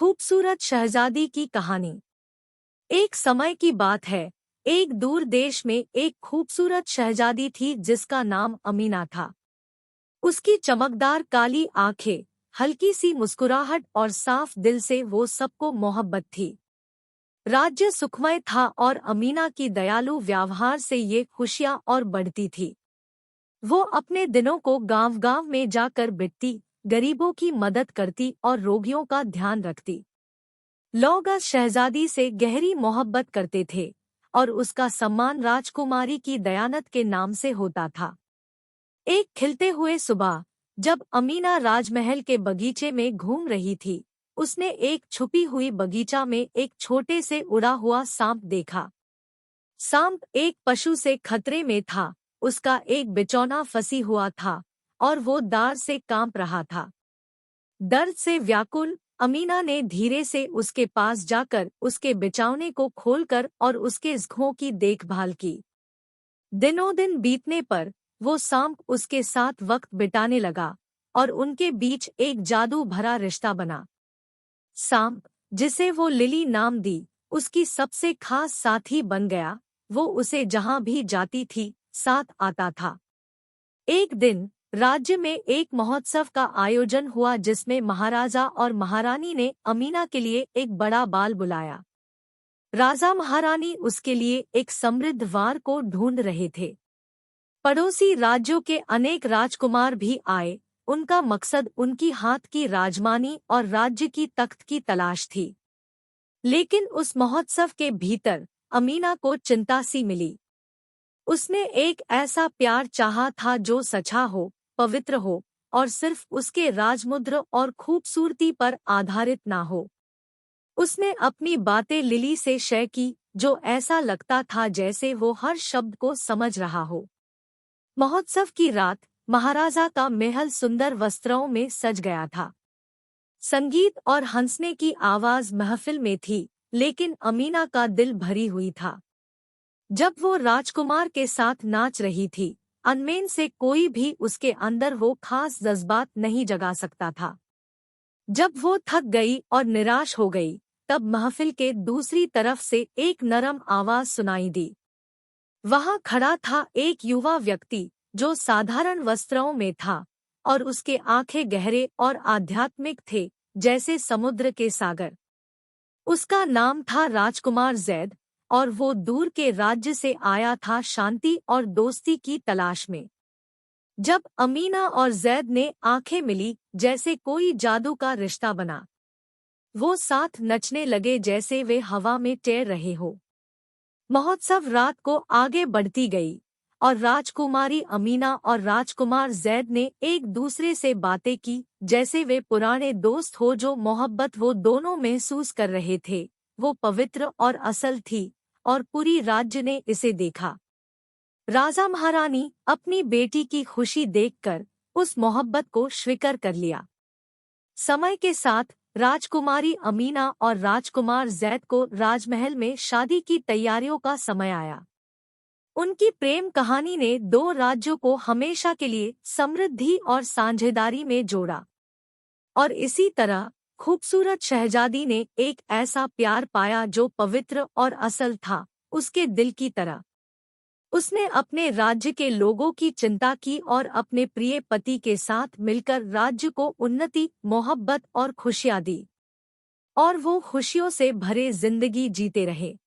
खूबसूरत शहजादी की कहानी। एक समय की बात है। एक दूर देश में एक खूबसूरत शहजादी थी जिसका नाम अमीना था। उसकी चमकदार काली आंखें, हल्की सी मुस्कुराहट और साफ दिल से वो सबको मोहब्बत थी। राज्य सुखमय था और अमीना की दयालु व्यवहार से ये खुशियां और बढ़ती थी। वो अपने दिनों को गांव-गांव में जाकर बिटती, गरीबों की मदद करती और रोगियों का ध्यान रखती। लोग उस शहजादी से गहरी मोहब्बत करते थे और उसका सम्मान राजकुमारी की दयानत के नाम से होता था। एक खिलते हुए सुबह, जब अमीना राजमहल के बगीचे में घूम रही थी, उसने एक छुपी हुई बगीचा में एक छोटे से उड़ा हुआ सांप देखा। सांप एक पशु से खतरे में था, उसका एक बिचौना फंसी हुआ था और वो दार से कांप रहा था। दर्द से व्याकुल अमीना ने धीरे से उसके पास जाकर उसके बिछौने को खोलकर और उसके जख्मों की देखभाल की। दिनों दिन बीतने पर वो सांप उसके साथ वक्त बिताने लगा और उनके बीच एक जादू भरा रिश्ता बना। सांप, जिसे वो लिली नाम दी, उसकी सबसे खास साथी बन गया। वो उसे जहां भी जाती थी, साथ आता था। एक दिन राज्य में एक महोत्सव का आयोजन हुआ जिसमें महाराजा और महारानी ने अमीना के लिए एक बड़ा बाल बुलाया। राजा महारानी उसके लिए एक समृद्ध वर को ढूंढ रहे थे। पड़ोसी राज्यों के अनेक राजकुमार भी आए। उनका मकसद उनकी हाथ की राजमानी और राज्य की तख्त की तलाश थी। लेकिन उस महोत्सव के भीतर अमीना को चिंता सी मिली। उसने एक ऐसा प्यार चाहा था जो सच्चा हो, पवित्र हो और सिर्फ उसके राजमुद्र और खूबसूरती पर आधारित ना हो। उसने अपनी बातें लिली से शेयर की, जो ऐसा लगता था जैसे वो हर शब्द को समझ रहा हो। महोत्सव की रात, महाराजा का महल सुंदर वस्त्रों में सज गया था। संगीत और हंसने की आवाज महफिल में थी, लेकिन अमीना का दिल भरी हुई था। जब वो राजकुमार के साथ नाच रही थी, अनमेन से कोई भी उसके अंदर वो खास जज्बात नहीं जगा सकता था। जब वो थक गई और निराश हो गई, तब महफिल के दूसरी तरफ से एक नरम आवाज सुनाई दी। वहां खड़ा था एक युवा व्यक्ति जो साधारण वस्त्रों में था और उसके आंखें गहरे और आध्यात्मिक थे, जैसे समुद्र के सागर। उसका नाम था राजकुमार जैद और वो दूर के राज्य से आया था शांति और दोस्ती की तलाश में। जब अमीना और जैद ने आंखें मिली, जैसे कोई जादू का रिश्ता बना। वो साथ नचने लगे जैसे वे हवा में तैर रहे हो। महोत्सव रात को आगे बढ़ती गई और राजकुमारी अमीना और राजकुमार जैद ने एक दूसरे से बातें की, जैसे वे पुराने दोस्त हो। जो मोहब्बत वो दोनों महसूस कर रहे थे, वो पवित्र और असल थी और पूरी राज्य ने इसे देखा। राजा महारानी अपनी बेटी की खुशी देखकर उस मोहब्बत को स्वीकार कर लिया। समय के साथ राजकुमारी अमीना और राजकुमार जैद को राजमहल में शादी की तैयारियों का समय आया। उनकी प्रेम कहानी ने दो राज्यों को हमेशा के लिए समृद्धि और साझेदारी में जोड़ा। और इसी तरह खूबसूरत शहजादी ने एक ऐसा प्यार पाया जो पवित्र और असल था, उसके दिल की तरह। उसने अपने राज्य के लोगों की चिंता की और अपने प्रिय पति के साथ मिलकर राज्य को उन्नति, मोहब्बत और खुशियां दी। और वो खुशियों से भरे जिंदगी जीते रहे।